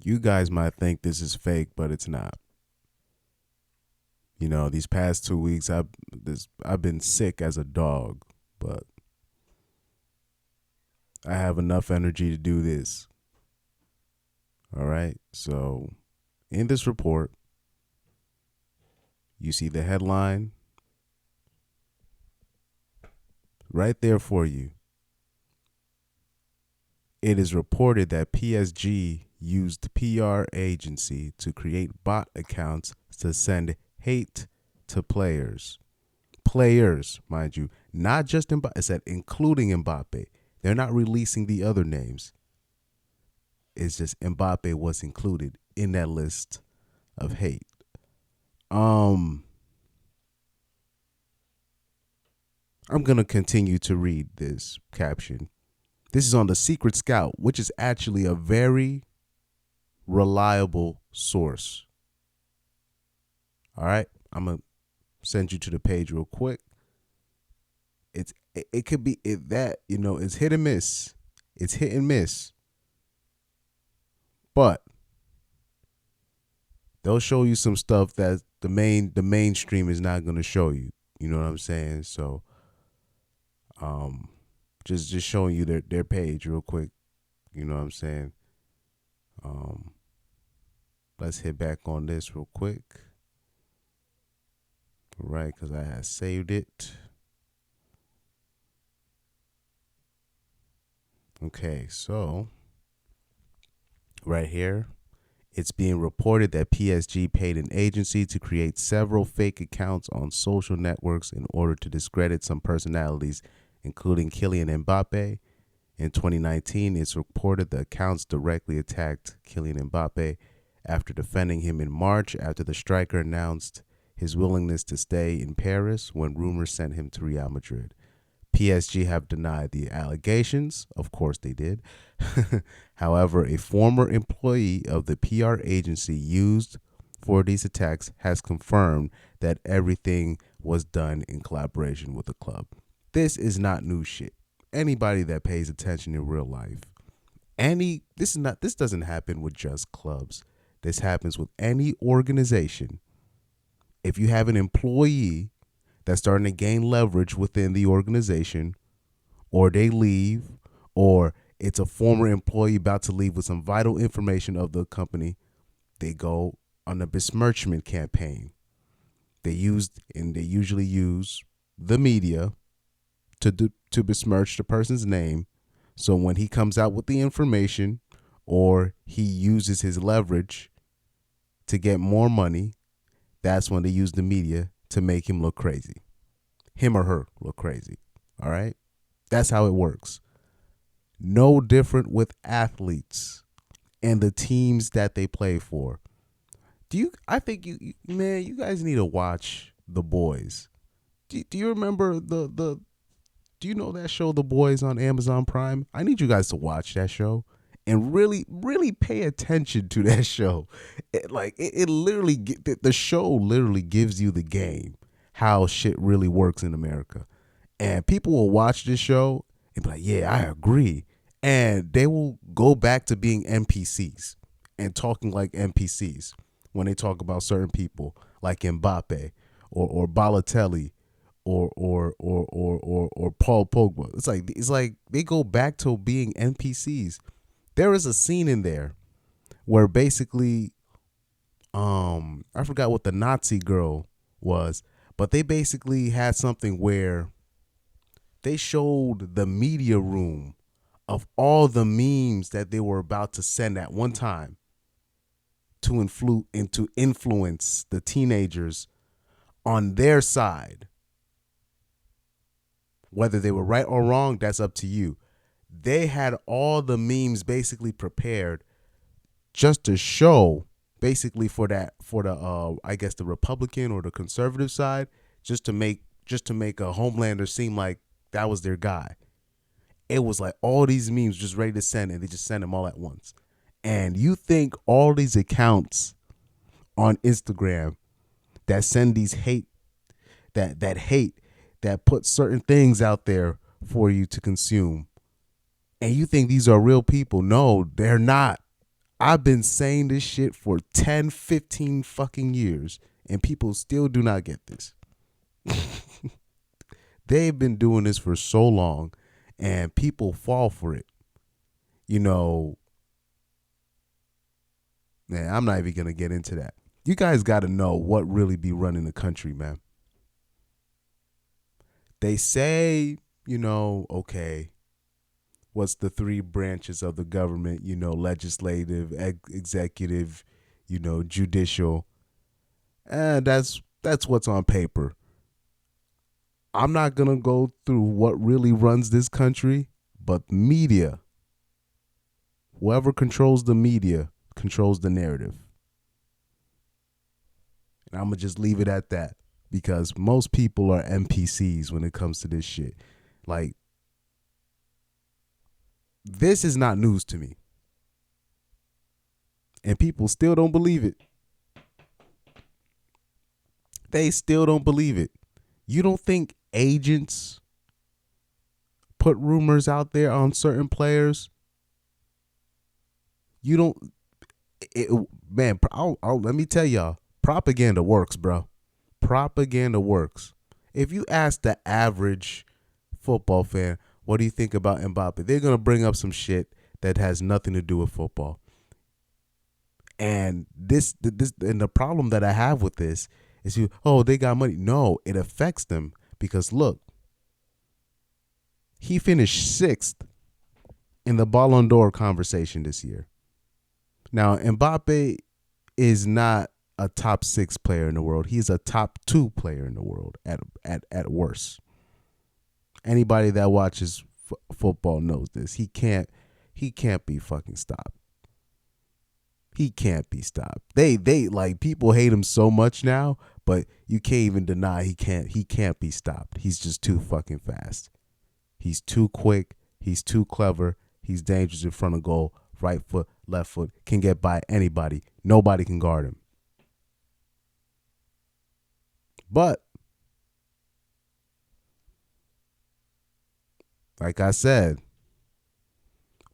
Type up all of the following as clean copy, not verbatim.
You guys might think this is fake, but it's not. You know, these past 2 weeks, I've been sick as a dog, but I have enough energy to do this. All right. So, in this report, you see the headline right there for you. It is reported that PSG used PR agency to create bot accounts to send hate to players. Players, mind you, not just Mbappe. It said including Mbappe. They're not releasing the other names. It's just Mbappe was included in that list of hate. Um, I'm gonna continue to read this caption. This is on the Secret Scout, which is actually a very reliable source. All right, I'm gonna send you to the page real quick. It could be that it's hit and miss. It's hit and miss, but they'll show you some stuff that the mainstream is not gonna show you. You know what I'm saying? So, um, just showing you their page real quick. You know what I'm saying? Um, let's hit back on this real quick. Right, because I had saved it. Okay, so right here, it's being reported that PSG paid an agency to create several fake accounts on social networks in order to discredit some personalities, including Kylian Mbappe. In 2019, it's reported the accounts directly attacked Kylian Mbappe after defending him in March after the striker announced his willingness to stay in Paris when rumors sent him to Real Madrid. PSG have denied the allegations. Of course they did. However, a former employee of the PR agency used for these attacks has confirmed that everything was done in collaboration with the club. This is not new shit. Anybody that pays attention in real life, this doesn't happen with just clubs. This happens with any organization. If you have an employee that's starting to gain leverage within the organization, or they leave, or it's a former employee about to leave with some vital information of the company, they go on a besmirchment campaign. They usually use the media to besmirch the person's name. So when he comes out with the information, or he uses his leverage to get more money, that's when they use the media to make him look crazy. Him or her look crazy. All right? That's how it works. No different with athletes and the teams that they play for. I think you guys need to watch The Boys. Do you remember do you know that show The Boys on Amazon Prime? I need you guys to watch that show and really pay attention to that show. It literally the show literally gives you the game, how shit really works in America. And people will watch this show and be like, "Yeah, I agree." And they will go back to being NPCs and talking like NPCs when they talk about certain people like Mbappe or Balotelli or Paul Pogba. It's like they go back to being NPCs. There is a scene in there where basically I forgot what the Nazi girl was, but they basically had something where they showed the media room of all the memes that they were about to send at one time to influence the teenagers on their side. Whether they were right or wrong, that's up to you. They had all the memes basically prepared just to show basically for the I guess the Republican or the conservative side, just to make a Homelander seem like that was their guy. It was like all these memes just ready to send, and they just send them all at once. And you think all these accounts on Instagram that send these hate that put certain things out there for you to consume, and you think these are real people? No, they're not. I've been saying this shit for 10, 15 fucking years, and people still do not get this. They've been doing this for so long, and people fall for it. You know, man, I'm not even going to get into that. You guys got to know what really be running the country, man. They say, okay, what's the three branches of the government, legislative, executive, judicial. And that's what's on paper. I'm not going to go through what really runs this country, but media. Whoever controls the media controls the narrative. And I'm going to just leave it at that because most people are NPCs when it comes to this shit. Like, this is not news to me. And people still don't believe it. They still don't believe it. You don't think agents put rumors out there on certain players? You don't, man, let me tell y'all, propaganda works, bro. Propaganda works. If you ask the average football fan, what do you think about Mbappe? They're going to bring up some shit that has nothing to do with football. And this and the problem that I have with this is they got money. No, it affects them because look, he finished 6th in the Ballon d'Or conversation this year. Now, Mbappe is not a top 6 player in the world. He's a top 2 player in the world at worst. Anybody that watches football knows this. He can't be fucking stopped. He can't be stopped. They like people hate him so much now, but you can't even deny he can't be stopped. He's just too fucking fast. He's too quick. He's too clever. He's dangerous in front of goal. Right foot, left foot, can get by anybody. Nobody can guard him. But like I said,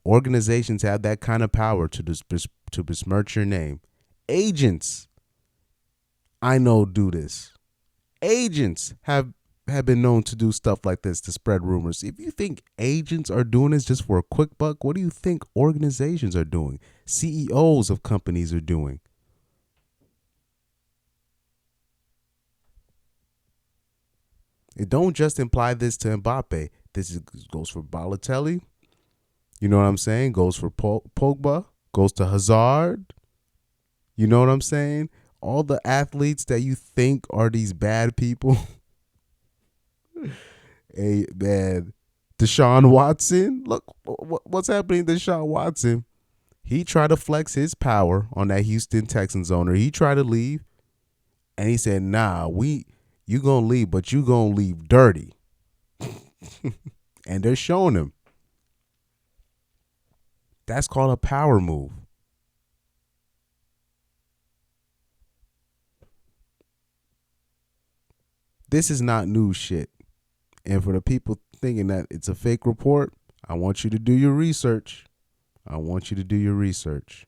organizations have that kind of power to besmirch your name. Agents, I know, do this. Agents have been known to do stuff like this to spread rumors. If you think agents are doing this just for a quick buck, what do you think organizations are doing? CEOs of companies are doing? It don't just imply this to Mbappe. Goes for Balotelli. You know what I'm saying? Goes for Pogba. Goes to Hazard. You know what I'm saying? All the athletes that you think are these bad people. Hey, man. Deshaun Watson. Look, what's happening to Deshaun Watson? He tried to flex his power on that Houston Texans owner. He tried to leave. And he said, nah, you going to leave, but you going to leave dirty. And they're showing him. That's called a power move. This is not new shit. And for the people thinking that it's a fake report, I want you to do your research. I want you to do your research.